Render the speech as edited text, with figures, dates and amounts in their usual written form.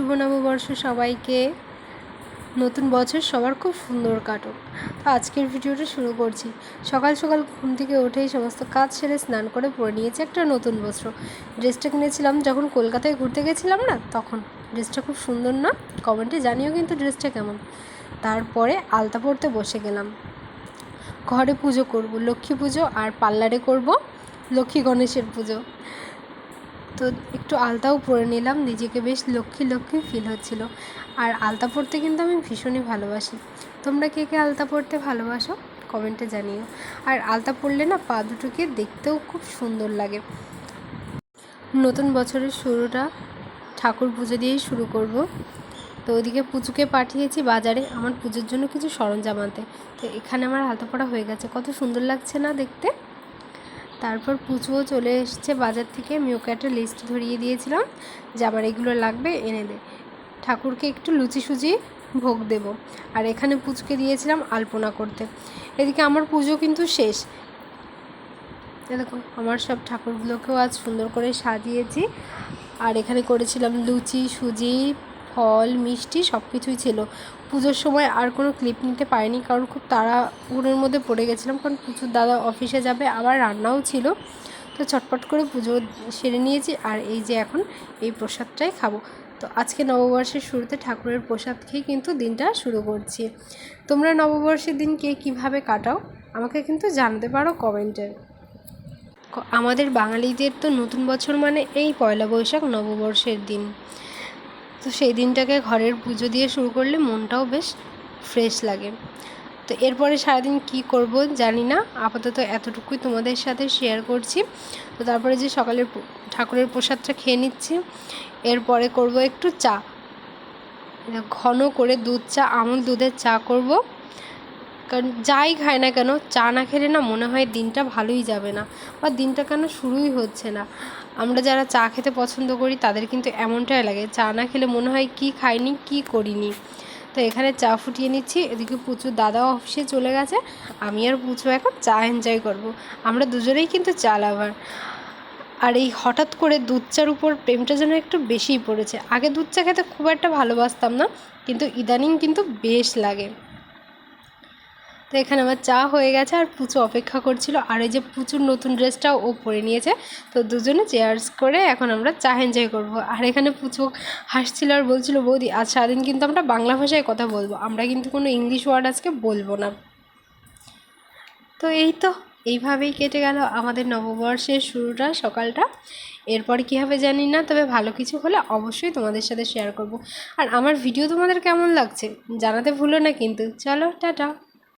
শুভ নববর্ষ সবাইকে। নতুন বছর সবার খুব সুন্দর কাটুক। তো আজকের ভিডিওটা শুরু করছি। সকাল সকাল ঘুম থেকে উঠেই সমস্ত কাজ সেরে স্নান করে পরে নিয়েছি একটা নতুন বস্ত্র। ড্রেসটা কিনেছিলাম যখন কলকাতায় ঘুরতে গেছিলাম না, তখন। ড্রেসটা খুব সুন্দর না? কমেন্টে জানিও কিন্তু ড্রেসটা কেমন। তারপরে আলতা পরতে বসে গেলাম। ঘরে পুজো করব, লক্ষ্মী পুজো, আর পার্লারে করব লক্ষ্মী গণেশের পুজো। তো একটু আলতাও পরে নিলাম, নিজেকে বেশ লক্ষ্মী লক্ষ্মী ফিল হচ্ছিল। আর আলতা পরতে কিন্তু আমি ভীষণই ভালোবাসি। তোমরা কে কে আলতা পরতে ভালোবাসো কমেন্টে জানিও। আর আলতা পরলে না পা দুটোকে দেখতেও খুব সুন্দর লাগে। নতুন বছরের শুরুটা ঠাকুর পুজো দিয়েই শুরু করব। তো ওইদিকে পুজোকে পাঠিয়েছি বাজারে আমার পুজোর জন্য কিছু সরঞ্জাম আনতে। তো এখানে আমার আলতা পরা হয়ে গেছে, কত সুন্দর লাগছে না দেখতে। তারপর পুজোও চলে এসছে বাজার থেকে। আমি ওকে একটা লিস্ট ধরিয়ে দিয়েছিলাম যে আমার এগুলো লাগবে, এনে দে। ঠাকুরকে একটু লুচি সুজি ভোগ দেব। আর এখানে পুজোকে দিয়েছিলাম আলপনা করতে। এদিকে আমার পুজো কিন্তু শেষ। দেখো আমার সব ঠাকুরগুলোকেও আজ সুন্দর করে সাজিয়েছি। আর এখানে করেছিলাম লুচি, সুজি, ফল, মিষ্টি সব কিছুই ছিল। পুজোর সময় আর কোনো ক্লিপ নিতে পারিনি, কারণ খুব তাড়াহুড়োর মধ্যে পড়ে গেছিলাম, কারণ পুজোর দাদা অফিসে যাবে, আবার রান্নাও ছিল। তো চটপট করে পুজো সেরে নিয়েছি। আর এই যে এখন এই প্রসাদটাই খাবো। তো আজকে নববর্ষের শুরুতে ঠাকুরের প্রসাদ খেয়ে কিন্তু দিনটা শুরু করছি। তোমরা নববর্ষের দিন কে কীভাবে কাটাও আমাকে কিন্তু জানতে পারো কমেন্টে। আমাদের বাঙালিদের তো নতুন বছর মানে এই পয়লা বৈশাখ, নববর্ষের দিন। তো সেই দিনটাকে ঘরের পুজো দিয়ে শুরু করলে মনটাও বেশ ফ্রেশ লাগে। তো এরপরে সারাদিন কি করব জানি না, আপাতত এতটুকুই তোমাদের সাথে শেয়ার করছি। তো তারপরে যে সকালের ঠাকুরের প্রসাদটা খেয়ে নিচ্ছি। এরপরে করব একটু চা, ঘন করে দুধ চা, আমুল দুধের চা করব। কারণ যাই খায় না কেন, চা না খেলে না মনে হয় দিনটা ভালোই যাবে না, বা দিনটা কেন শুরুই হচ্ছে না। আমরা যারা চা খেতে পছন্দ করি তাদের কিন্তু এমনটাই লাগে, চা না খেলে মনে হয় কি খাইনি কি করিনি। তো এখানে চা ফুটিয়ে নিচ্ছি। এদিকে পুচুর দাদাও অফিসে চলে গেছে, আমি আর পুচু এখন চা এনজয় করব। আমরা দুজনেই কিন্তু চা লাভার। আর এই হঠাৎ করে দুধ চার উপর প্রেমটা যেন একটু বেশিই পড়েছে। আগে দুধ চা খেতে খুব একটা ভালোবাসতাম না, কিন্তু ইদানিং কিন্তু বেশ লাগে। তো এখানে আমার চা হয়ে গেছে আর পুচু অপেক্ষা করছিল। আর এই যে পুচুর নতুন ড্রেসটাও ও পরে নিয়েছে। তো দুজনে চেয়ার্স করে এখন আমরা চা এনজয় করব। আর এখানে পুচু হাসছিল আর বলছিল, বৌদি আজ সারাদিন কিন্তু আমরা বাংলা ভাষায় কথা বলবো, আমরা কিন্তু কোনো ইংলিশ ওয়ার্ড আজকে বলবো না। তো এই তো এইভাবেই কেটে গেল আমাদের নববর্ষের শুরুটা, সকালটা। এরপর কী হবে জানি না, তবে ভালো কিছু হলে অবশ্যই তোমাদের সাথে শেয়ার করব। আর আমার ভিডিও তোমাদের কেমন লাগছে জানাতে ভুলো না কিন্তু। চলো টাটা।